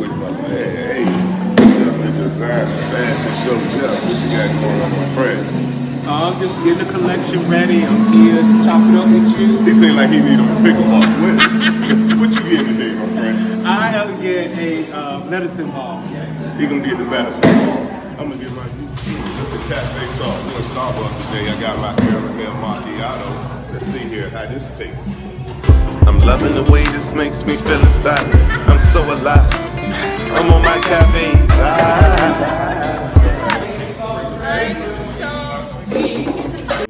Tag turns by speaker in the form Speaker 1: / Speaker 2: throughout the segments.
Speaker 1: with my man. Hey, the design and fashion show, Jeff. What you got going on, my friend?
Speaker 2: I'm just getting the collection ready. I'm here to chop it up with you.
Speaker 1: He seemed like he needed to pick him up. What you getting today, my friend?
Speaker 2: I am getting a medicine ball.
Speaker 1: He gonna get the medicine ball. I'm gonna get my Just a cafe talk. We're in Starbucks today. I got my caramel macchiato. Let's see here how this tastes. I'm loving the way this makes me feel inside. I'm so alive. I'm on my cafe vibe.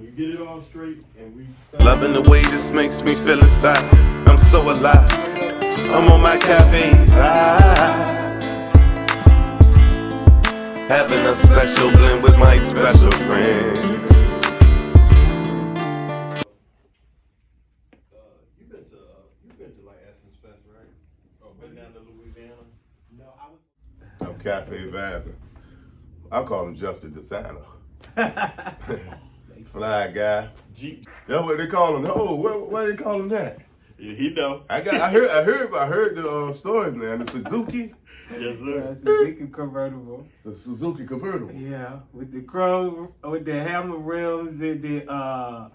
Speaker 1: You get it all straight and we loving the way this makes me feel inside. I'm so alive. I'm on my cafe vibes. Having a special blend with my special friend. You've been to like Essence Fest, right? Or been down to Louisiana?
Speaker 2: No, I was.
Speaker 1: I'm cafe vibing. I call him Jeff the Designer. Fly guy.
Speaker 3: Jeep.
Speaker 1: That's what they call him. Oh, why they call him that?
Speaker 3: Yeah, he know.
Speaker 1: I heard the story, man. The Suzuki.
Speaker 3: Yes, sir.
Speaker 2: Suzuki convertible.
Speaker 1: The Suzuki convertible.
Speaker 2: Yeah, with the chrome, with the hammer rims and the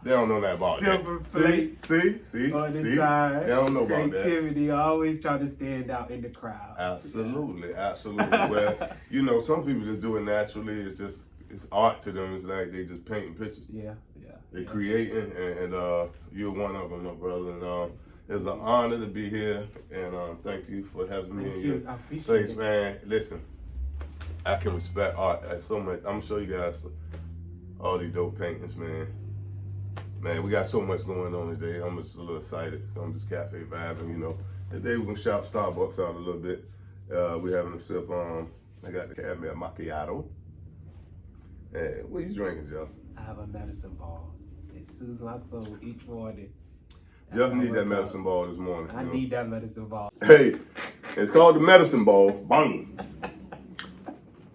Speaker 1: They don't know that about
Speaker 2: silver
Speaker 1: that.
Speaker 2: plates
Speaker 1: See,
Speaker 2: on the
Speaker 1: see?
Speaker 2: side.
Speaker 1: They don't know about that.
Speaker 2: Creativity, always trying to stand out in the crowd.
Speaker 1: Absolutely. Well, you know, some people just do it naturally. It's art to them. It's like they just painting pictures.
Speaker 2: Yeah.
Speaker 1: They're creating, and you're one of them, my brother. And it's an honor to be here, and thank you for having me in your place, man. Listen, I can respect art so much. I'm gonna show you guys all these dope paintings, man. Man, we got so much going on today. I'm just a little excited. I'm just cafe vibing, you know. Today we're gonna shout Starbucks out a little bit. We're having a sip. I got the caramel macchiato. Hey, what are you drinking, Joe?
Speaker 2: I have a medicine ball. It soothes my soul each morning.
Speaker 1: Jeff need that medicine ball this morning.
Speaker 2: I need that medicine ball.
Speaker 1: Hey, it's called the medicine ball. Bang.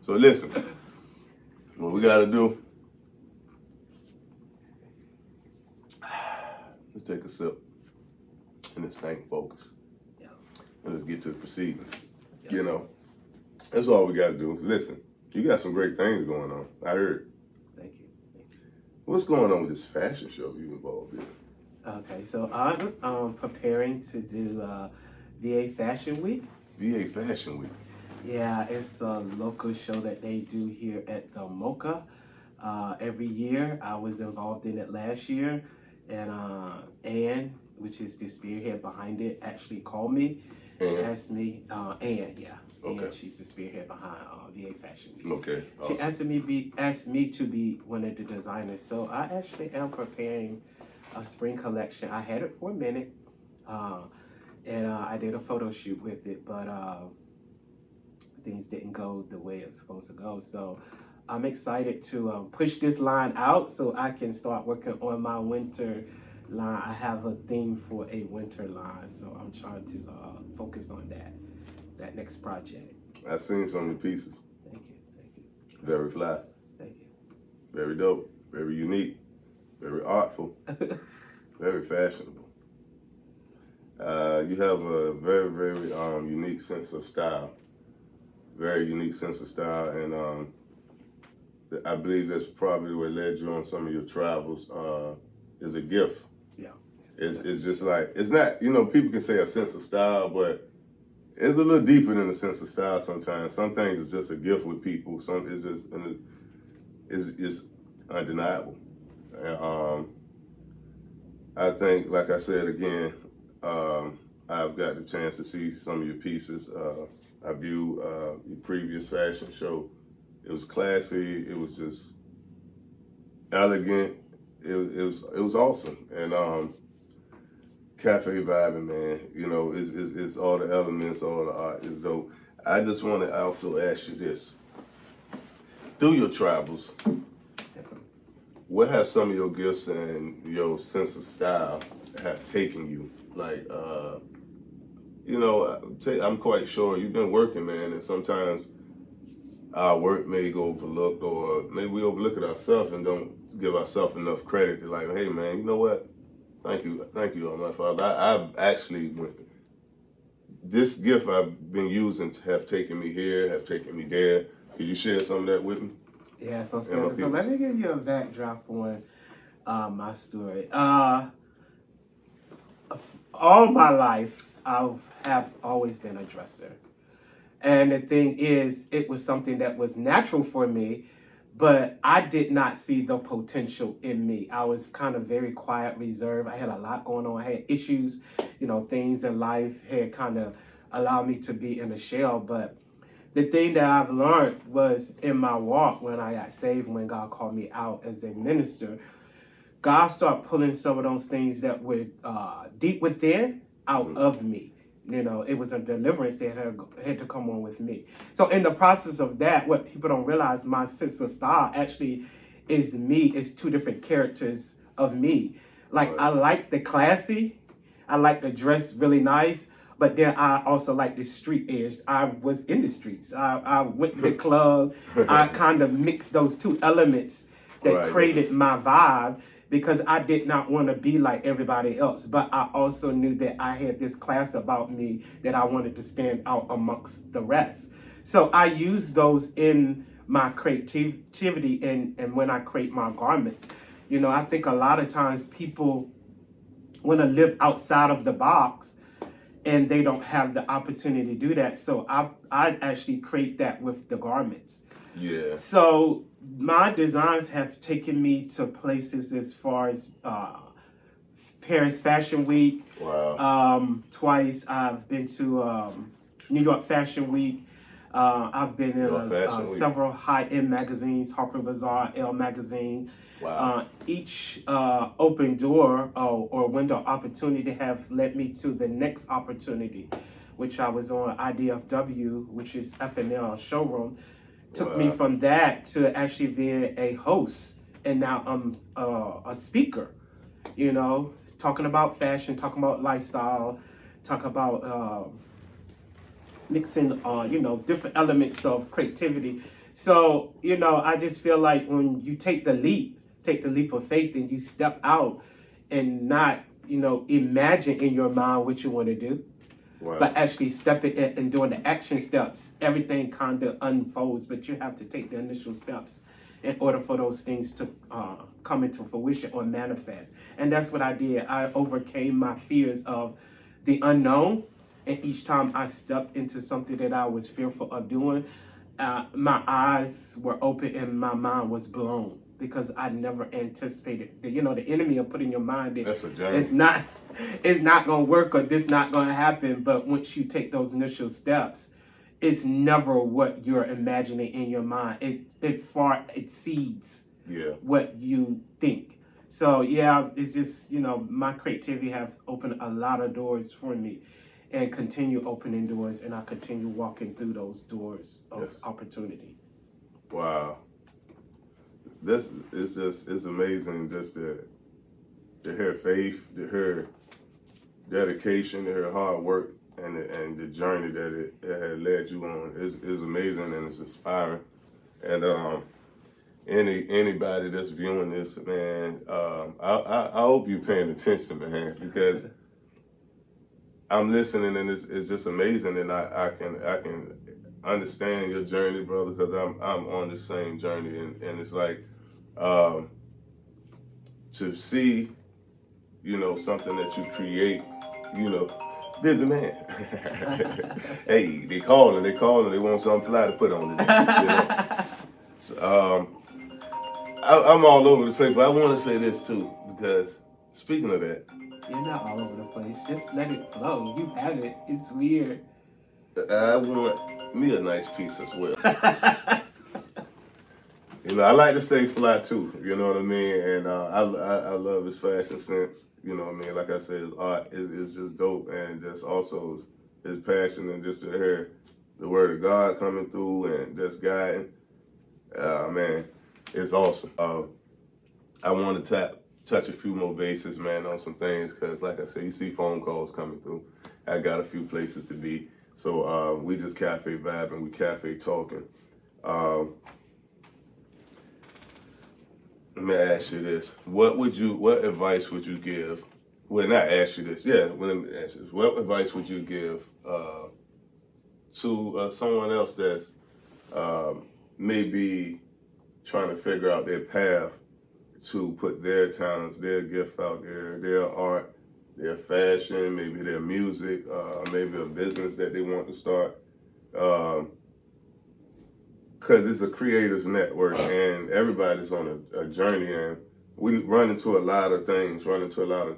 Speaker 1: So listen, what we gotta do, let's take a sip and let's think focus.
Speaker 2: Yeah.
Speaker 1: And let's get to the proceedings. Yeah. You know, that's all we gotta do. Listen, you got some great things going on. I heard.
Speaker 2: Thank you.
Speaker 1: What's going on with this fashion show you involved in?
Speaker 2: Okay, so I'm preparing to do VA Fashion Week.
Speaker 1: VA Fashion Week.
Speaker 2: Yeah, it's a local show that they do here at the Mocha every year. I was involved in it last year, and Ann, which is the spearhead behind it, actually called me and asked me, Ann, yeah.
Speaker 1: Okay.
Speaker 2: And she's the spearhead behind VA Fashion Week.
Speaker 1: Okay.
Speaker 2: She asked me to be one of the designers. So I actually am preparing a spring collection. I had it for a minute, and I did a photo shoot with it, but things didn't go the way it's supposed to go. So I'm excited to push this line out so I can start working on my winter line. I have a theme for a winter line, so I'm trying to focus on that next project.
Speaker 1: I've seen some of the pieces.
Speaker 2: Thank you.
Speaker 1: Very fly.
Speaker 2: Thank you.
Speaker 1: Very dope. Very unique. Very artful. Very fashionable. You have a very, very unique sense of style. Very unique sense of style, and I believe that's probably what led you on some of your travels. Is a gift.
Speaker 2: Yeah.
Speaker 1: It's just like, it's not, you know, people can say a sense of style, but it's a little deeper than a sense of style sometimes. Some things is just a gift with people. Some it's just, and it's undeniable. And I think, like I said again, I've got the chance to see some of your pieces. I viewed your previous fashion show. It was classy. It was just elegant. It was awesome. And cafe vibing, man. You know, it's all the elements, all the art is dope. I just want to also ask you this: through your travels, what have some of your gifts and your sense of style have taken you? Like, you know, I'm quite sure you've been working, man, and sometimes our work may go overlooked, or maybe we overlook it ourselves and don't give ourselves enough credit to, like, hey, man, you know what? Thank you, my father. I've actually this gift I've been using have taken me here, have taken me there. Could you share some of that with me?
Speaker 2: Yeah, so,
Speaker 1: And my
Speaker 2: so
Speaker 1: people.
Speaker 2: let me give you a backdrop on my story. All my life, I have always been a dresser. And the thing is, it was something that was natural for me, but I did not see the potential in me. I was kind of very quiet, reserved. I had a lot going on. I had issues, things in life had kind of allowed me to be in a shell. But the thing that I've learned was in my walk when I got saved, when God called me out as a minister, God started pulling some of those things that were deep within out of me. It was a deliverance that had to come on with me. So in the process of that, what people don't realize, my sister Star actually is me. It's two different characters of me. Like,
Speaker 1: Right.
Speaker 2: I like the classy, I like the dress really nice, but then I also like the street edge. I was in the streets. I went to the club. I kind of mixed those two elements that
Speaker 1: Right.
Speaker 2: created my vibe, because I did not want to be like everybody else. But I also knew that I had this class about me that I wanted to stand out amongst the rest. So I use those in my creativity and when I create my garments. I think a lot of times people want to live outside of the box and they don't have the opportunity to do that. So I actually create that with the garments.
Speaker 1: Yeah.
Speaker 2: So my designs have taken me to places as far as Paris Fashion Week.
Speaker 1: Wow.
Speaker 2: Twice I've been to New York Fashion Week. I've been in several high-end magazines, Harper Bazaar, Elle Magazine.
Speaker 1: Wow.
Speaker 2: Each open door or window opportunity have led me to the next opportunity, which I was on IDFW, which is FNL showroom. Took me from that to actually being a host, and now I'm a speaker. Talking about fashion, talking about lifestyle, talk about mixing, different elements of creativity. So, I just feel like when you take the leap of faith, and you step out and not, imagine in your mind what you want to do, but actually stepping in and doing the action steps, everything kind of unfolds. But you have to take the initial steps in order for those things to come into fruition or manifest. And that's what I did. I overcame my fears of the unknown. And each time I stepped into something that I was fearful of doing, my eyes were open and my mind was blown, because I never anticipated that, the enemy will put in your mind that it's not going to work, or this not going to happen. But once you take those initial steps, it's never what you're imagining in your mind. It far exceeds what you think. So yeah, it's just, my creativity has opened a lot of doors for me, and continue opening doors, and I continue walking through those doors of opportunity.
Speaker 1: Wow. This is it's amazing just to hear faith, to hear dedication, to hear hard work, and the journey that it had led you on is amazing, and it's inspiring. And anybody that's viewing this, man, I hope you're paying attention, man, because I'm listening, and it's just amazing, and I can understand your journey, brother, because I'm on the same journey, and it's like to see, something that you create, busy man. Hey, they calling, they want something fly to put on it. So, I'm all over the place, but I want to say this too, because speaking of that,
Speaker 2: you're not all over the place. Just let it flow. You have it. It's weird.
Speaker 1: I want me a nice piece as well. I like to stay fly too. You know what I mean? And I love his fashion sense. You know what I mean? Like I said, his art is just dope, and just also his passion, and just to hear the word of God coming through and just guiding. Man, it's awesome. I want to touch a few more bases, man, on some things, because like I said, you see phone calls coming through. I got a few places to be. So we just cafe vibing, we cafe talking. Let me ask you this: what advice would you give well, not ask you this. Yeah, well, let me ask you this. What advice would you give to someone else that's maybe trying to figure out their path to put their talents, their gift out there, their art, their fashion, maybe their music, maybe a business that they want to start? Because it's a creators network and everybody's on a journey, and we run into a lot of things, run into a lot of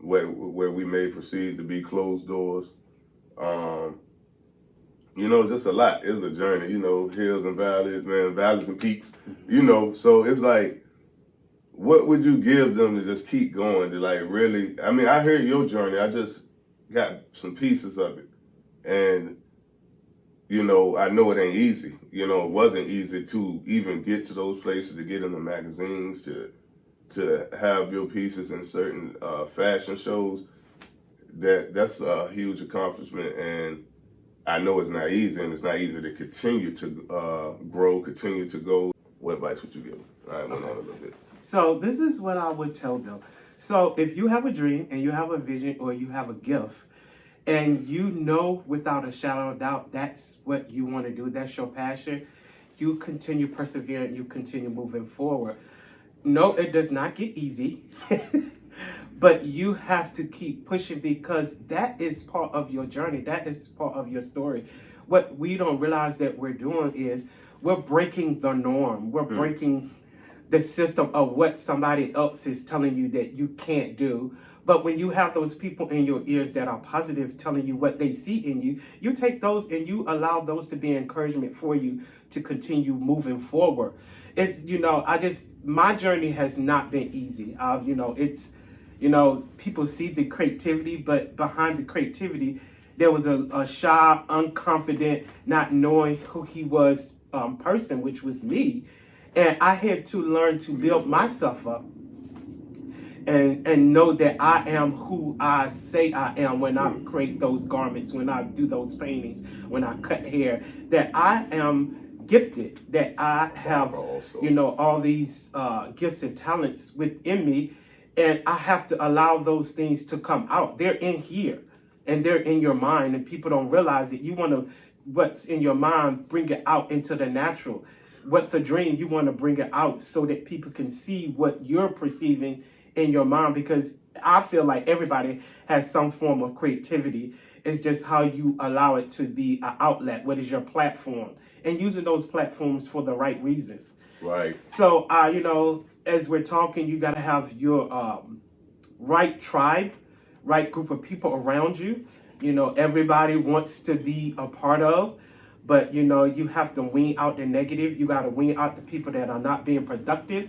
Speaker 1: where we may perceive to be closed doors. Um, just a lot. It's a journey, hills and valleys, man, valleys and peaks, So it's like, what would you give them to just keep going? To like really, I mean, I hear your journey. I just got some pieces of it, and I know it ain't easy. It wasn't easy to even get to those places, to get in the magazines, to have your pieces in certain fashion shows. That's a huge accomplishment, and I know it's not easy, and it's not easy to continue to grow, continue to go. What advice would you give? I went on a little bit.
Speaker 2: So this is what I would tell them. So if you have a dream and you have a vision or you have a gift, and you know without a shadow of doubt that's what you want to do, that's your passion, you continue persevering, you continue moving forward. No, it does not get easy, but you have to keep pushing because that is part of your journey. That is part of your story. What we don't realize that we're doing is we're breaking the norm. We're breaking the system of what somebody else is telling you that you can't do. But when you have those people in your ears that are positive telling you what they see in you, you take those and you allow those to be encouragement for you to continue moving forward. It's, my journey has not been easy. People see the creativity, but behind the creativity, there was a shy, unconfident, not knowing who he was person, which was me. And I had to learn to build myself up and know that I am who I say I am when I create those garments, when I do those paintings, when I cut hair, that I am gifted, that I have, all these gifts and talents within me, and I have to allow those things to come out. They're in here, and they're in your mind, and people don't realize it. You want to, what's in your mind, bring it out into the natural. What's a dream, you want to bring it out so that people can see what you're perceiving in your mind, because I feel like everybody has some form of creativity. It's just how you allow it to be an outlet. What is your platform? And using those platforms for the right reasons.
Speaker 1: Right.
Speaker 2: So, as we're talking, you got to have your right tribe, right group of people around you. Everybody wants to be a part of, but you have to wean out the negative. You got to wean out the people that are not being productive,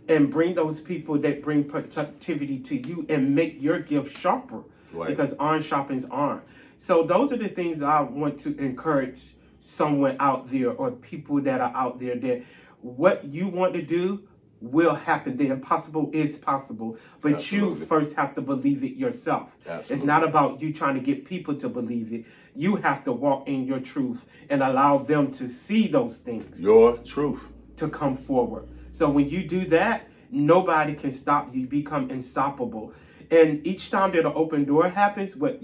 Speaker 2: and bring those people that bring productivity to you and make your gift sharper. Right. Because iron sharpens iron. So those are the things I want to encourage someone out there, or people that are out there, that what you want to do will happen. The impossible is possible, but Absolutely. You first have to believe it yourself. Absolutely. It's not about you trying to get people to believe it. You have to walk in your truth and allow them to see those things.
Speaker 1: Your truth.
Speaker 2: To come forward. So when you do that, nobody can stop you. You become unstoppable. And each time that an open door happens, what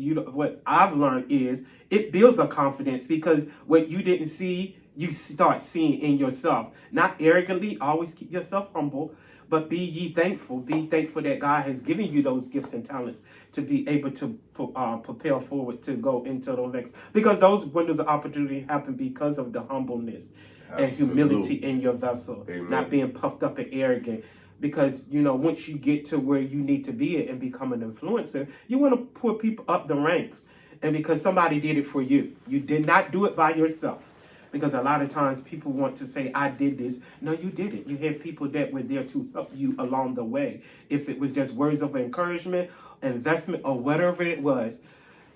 Speaker 2: I've learned is it builds a confidence, because what you didn't see, you start seeing in yourself. Not arrogantly, always keep yourself humble, but be ye thankful. Be thankful that God has given you those gifts and talents to be able to propel forward, to go into those next. Because those windows of opportunity happen because of the humbleness. Absolutely. And humility in your vessel. Amen. Not being puffed up and arrogant. Because, once you get to where you need to be and become an influencer, you want to put people up the ranks. And because somebody did it for you. You did not do it by yourself. Because a lot of times people want to say, I did this. No, you didn't. You had people that were there to help you along the way. If it was just words of encouragement, investment, or whatever it was,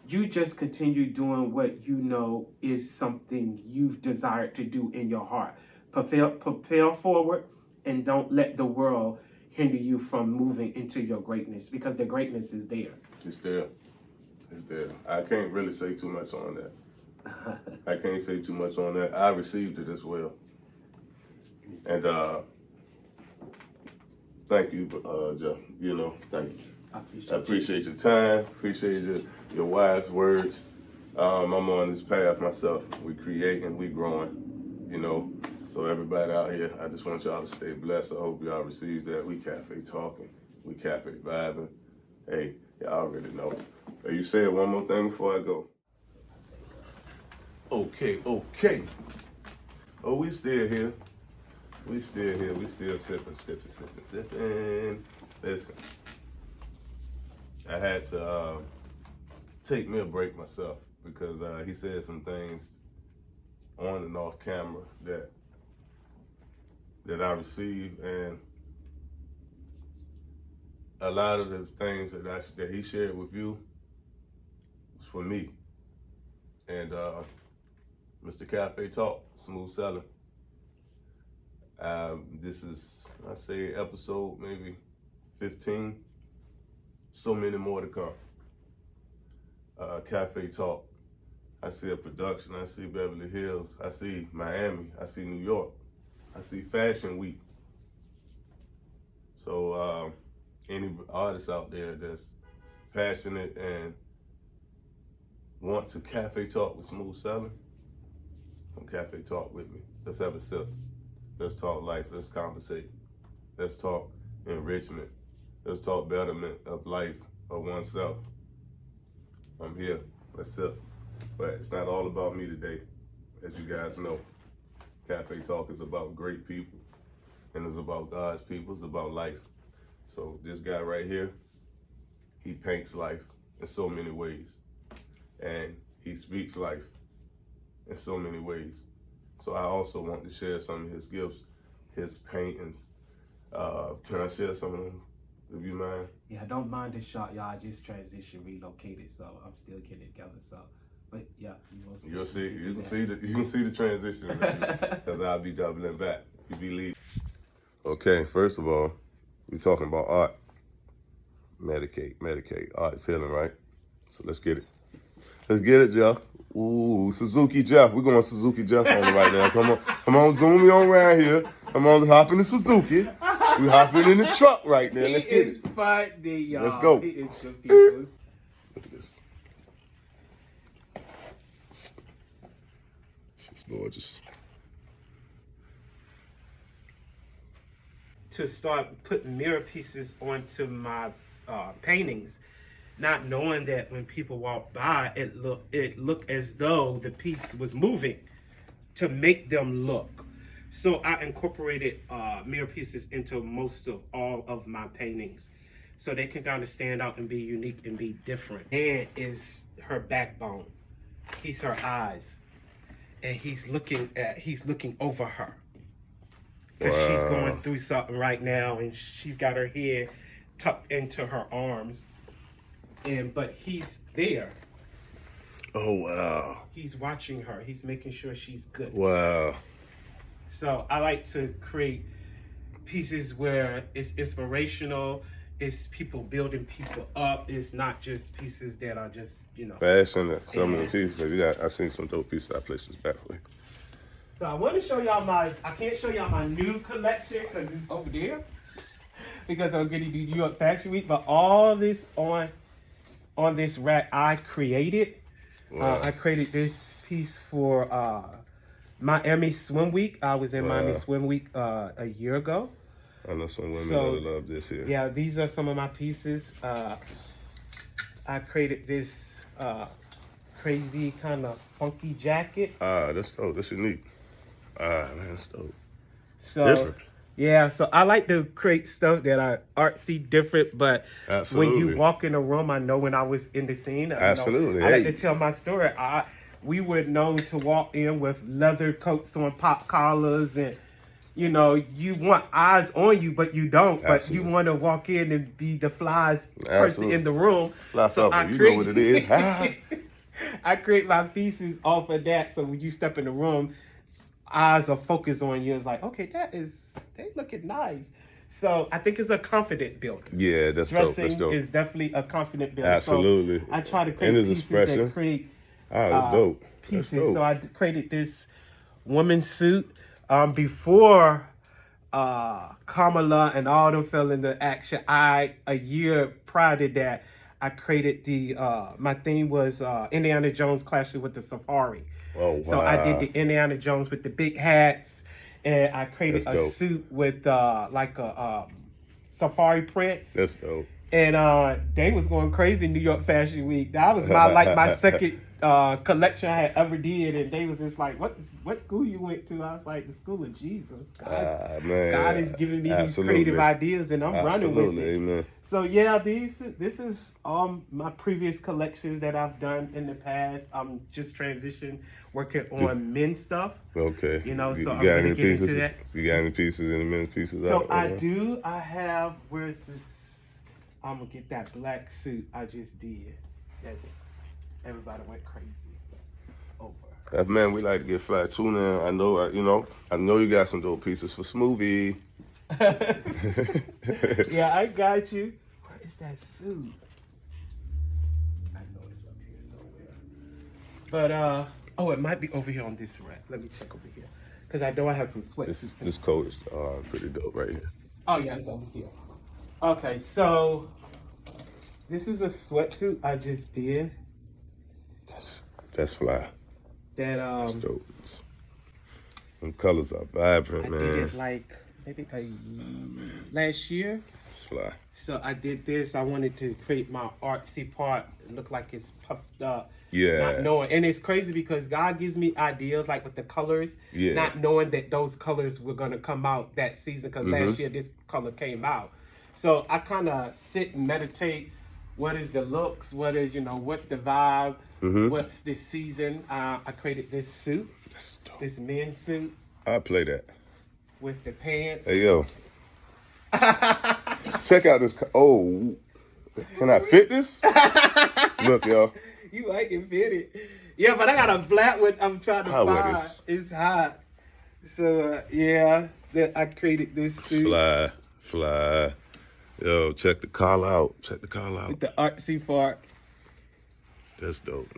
Speaker 2: you just continue doing what you know is something you've desired to do in your heart. Propel forward, and don't let the world hinder you from moving into your greatness, because the greatness is there.
Speaker 1: It's there. It's there. I can't really say too much on that. I can't say too much on that. I received it as well. And thank you, Jeff. Thank you. I appreciate your time. Appreciate your wise words. I'm on this path myself. We creating, we growing, you know. So everybody out here, I just want y'all to stay blessed. I hope y'all receive that. We cafe talking. We cafe vibing. Hey, y'all already know. Hey, you say it one more thing before I go. Okay. Oh, we still here. We still here. We still sipping. Listen, I had to take me a break myself because he said some things on and off camera that I received, and a lot of the things that he shared with you was for me. And Mr. Cafe Talk, Smoove Selling. This is, I say, episode maybe 15. So many more to come. Cafe Talk. I see a production. I see Beverly Hills. I see Miami. I see New York. I see Fashion Week. So any artists out there that's passionate and want to cafe talk with Smoove Selling, come cafe talk with me. Let's have a sip. Let's talk life. Let's conversate. Let's talk enrichment. Let's talk betterment of life, of oneself. I'm here. Let's sip. But it's not all about me today, as you guys know. Cafe Talk is about great people, and it's about God's people. It's about life. So this guy right here, he paints life in so many ways, and he speaks life in so many ways. So I also want to share some of his gifts, his paintings. Can I share some of them, if you mind?
Speaker 2: Yeah, I don't mind the shot, y'all. I just transitioned, relocated, so I'm still getting it together. So, but yeah,
Speaker 1: you can see the transition, because I'll be doubling back. You be leaving. Okay, first of all, we're talking about art. Medicaid. Art is healing, right? So let's get it. Let's get it, Jeff. Ooh, Suzuki Jeff. We're going Suzuki Jeff on it right now. Come on, zoom me on around here. Come on, hop in the Suzuki. We hopping in the truck right now. Let's get it.
Speaker 2: Funny, y'all.
Speaker 1: Let's go.
Speaker 2: He is good people.
Speaker 1: Look at this. She's gorgeous.
Speaker 2: To start putting mirror pieces onto my paintings, not knowing that when people walk by, it looked as though the piece was moving to make them look. So I incorporated mirror pieces into most of all of my paintings, so they can kind of stand out and be unique and be different. And is her backbone. He's her eyes, and he's looking over her. Because she's going through something right now, and she's got her head tucked into her arms. But he's there.
Speaker 1: Oh, wow.
Speaker 2: He's watching her. He's making sure she's good.
Speaker 1: Wow.
Speaker 2: So I like to create pieces where it's inspirational. It's people building people up. It's not just pieces that are just,
Speaker 1: Fashion, some of the pieces. I seen some dope pieces I placed this back for you.
Speaker 2: So I want to show y'all I can't show y'all my new collection because it's over there. Because I'm getting to New York Fashion Week. But all this on this rack I created.
Speaker 1: Wow.
Speaker 2: I created this piece for Miami Swim Week. I was in Miami Swim Week a year ago.
Speaker 1: I know some women really love this here.
Speaker 2: Yeah, these are some of my pieces. I created this crazy kind of funky jacket.
Speaker 1: That's dope. That's unique. Man, that's dope.
Speaker 2: So,
Speaker 1: different.
Speaker 2: Yeah, so I like to create stuff that are artsy, different, but
Speaker 1: Absolutely.
Speaker 2: when you walk in a room, I know when I was in the scene.
Speaker 1: Absolutely.
Speaker 2: I like to tell my story. We were known to walk in with leather coats on pop collars, and you want eyes on you, but you don't.
Speaker 1: Absolutely.
Speaker 2: But you want to walk in and be the flyest person in the room.
Speaker 1: So you know what it is.
Speaker 2: I create my pieces off of that, so when you step in the room, eyes are focused on you. It's like, okay, they looking nice. So I think it's a confident builder.
Speaker 1: Yeah, that's dope.
Speaker 2: Dressing is definitely a confident builder.
Speaker 1: Absolutely.
Speaker 2: So I try to create pieces that create
Speaker 1: that's dope.
Speaker 2: Pieces.
Speaker 1: That's dope.
Speaker 2: So I created this woman's suit. Before Kamala and all them fell into action. A year prior to that, I created my theme was Indiana Jones clashing with the Safari.
Speaker 1: Oh, wow.
Speaker 2: So I did the Indiana Jones with the big hats, and I created
Speaker 1: That's dope.
Speaker 2: suit with like a safari print.
Speaker 1: That's dope.
Speaker 2: And they was going crazy New York Fashion Week. That was my second collection I had ever did, and they was just like, what school you went to? I was like, the school of Jesus. God is giving me these creative ideas, and I'm running with it.
Speaker 1: Amen.
Speaker 2: So yeah, this is my previous collections that I've done in the past. I'm just transitioning, working on men's stuff.
Speaker 1: Okay.
Speaker 2: You know, so
Speaker 1: you
Speaker 2: I'm
Speaker 1: got
Speaker 2: gonna
Speaker 1: any
Speaker 2: get
Speaker 1: pieces?
Speaker 2: into that.
Speaker 1: You got any pieces in the men's pieces?
Speaker 2: So
Speaker 1: out
Speaker 2: I
Speaker 1: there?
Speaker 2: do. I have. Where's this? I'm gonna get that black suit I just did. That's everybody went crazy over.
Speaker 1: Man, we like to get fly too now. I know, I know you got some dope pieces for Smoove.
Speaker 2: Yeah, I got you. Where is that suit? I know it's up here somewhere. But oh, it might be over here on this rack. Let me check over here, cause I know I have some sweatsuits.
Speaker 1: This coat is pretty dope right here.
Speaker 2: Oh yeah, it's over here. Okay, so this is a sweatsuit I just did.
Speaker 1: That's fly.
Speaker 2: That
Speaker 1: That's dope. Them colors are vibrant,
Speaker 2: I
Speaker 1: man.
Speaker 2: did it like maybe last year.
Speaker 1: It's fly.
Speaker 2: So I did this. I wanted to create my artsy part. It looked like it's puffed up.
Speaker 1: Yeah.
Speaker 2: Not knowing, and it's crazy because God gives me ideas like with the colors.
Speaker 1: Yeah.
Speaker 2: Not knowing that those colors were gonna come out that season because last year this color came out. So I kind of sit and meditate. What is the looks? What is, what's the vibe? What's this season? I created this suit,
Speaker 1: That's dope.
Speaker 2: this men's suit
Speaker 1: I play that.
Speaker 2: with the pants.
Speaker 1: Hey, yo. Check out this. Oh, can I fit this? Look, y'all.
Speaker 2: You like it, fit it. Yeah, but I got a black one I'm trying to
Speaker 1: I wear
Speaker 2: find.
Speaker 1: this.
Speaker 2: It's hot. So, yeah, I created this suit.
Speaker 1: Fly. Yo, check the collar out.
Speaker 2: With the artsy part.
Speaker 1: That's dope.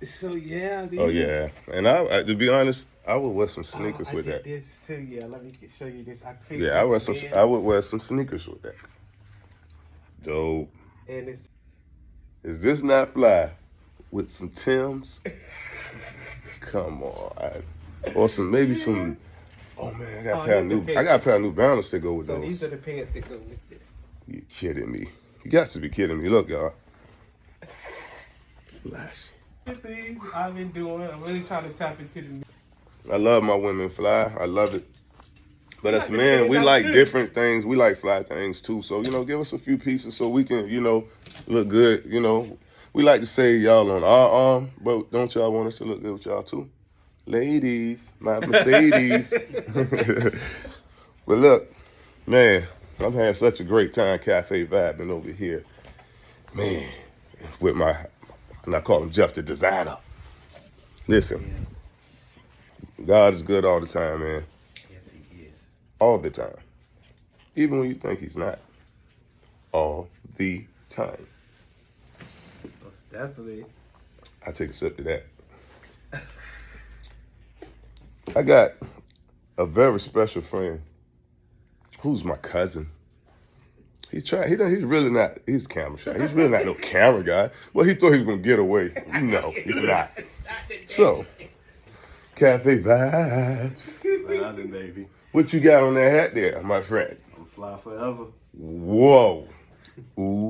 Speaker 2: So, yeah.
Speaker 1: Oh, yeah. And I to be honest, I would wear some sneakers with
Speaker 2: I
Speaker 1: that.
Speaker 2: did this too. Yeah, let me show you this. I created
Speaker 1: Yeah,
Speaker 2: this
Speaker 1: I would wear some sneakers with that. Dope.
Speaker 2: And it's
Speaker 1: Is this not fly? With some Timbs? Come on. Or maybe some. Oh man, I got a pair of New Balance to go with
Speaker 2: so
Speaker 1: those.
Speaker 2: these are the pants that go with it.
Speaker 1: You kidding me? You got to be kidding me. Look, y'all. Flash.
Speaker 2: The things I've been doing. I'm really trying to tap into the.
Speaker 1: I love my women fly. I love it. But as
Speaker 2: like
Speaker 1: men,
Speaker 2: to
Speaker 1: we
Speaker 2: stand out
Speaker 1: like
Speaker 2: too.
Speaker 1: different things. We like fly things too. So, give us a few pieces so we can, look good. We like to say y'all on our arm, but don't y'all want us to look good with y'all too? Ladies, my Mercedes. But look, man, I'm having such a great time cafe vibing over here. Man, with and I call him Jeff the designer. Listen, God is good all the time, man.
Speaker 2: Yes, he is.
Speaker 1: All the time. Even when you think he's not. All the time.
Speaker 2: Most definitely.
Speaker 1: I take a sip of that. I got a very special friend who's my cousin. He's really not, he's camera shy. He's really not no camera guy. Well, he thought he was going to get away. No, he's not. So, cafe vibes.
Speaker 3: Vibing, baby.
Speaker 1: What you got on that hat there, my friend?
Speaker 3: I'm fly forever.
Speaker 1: Whoa. Ooh.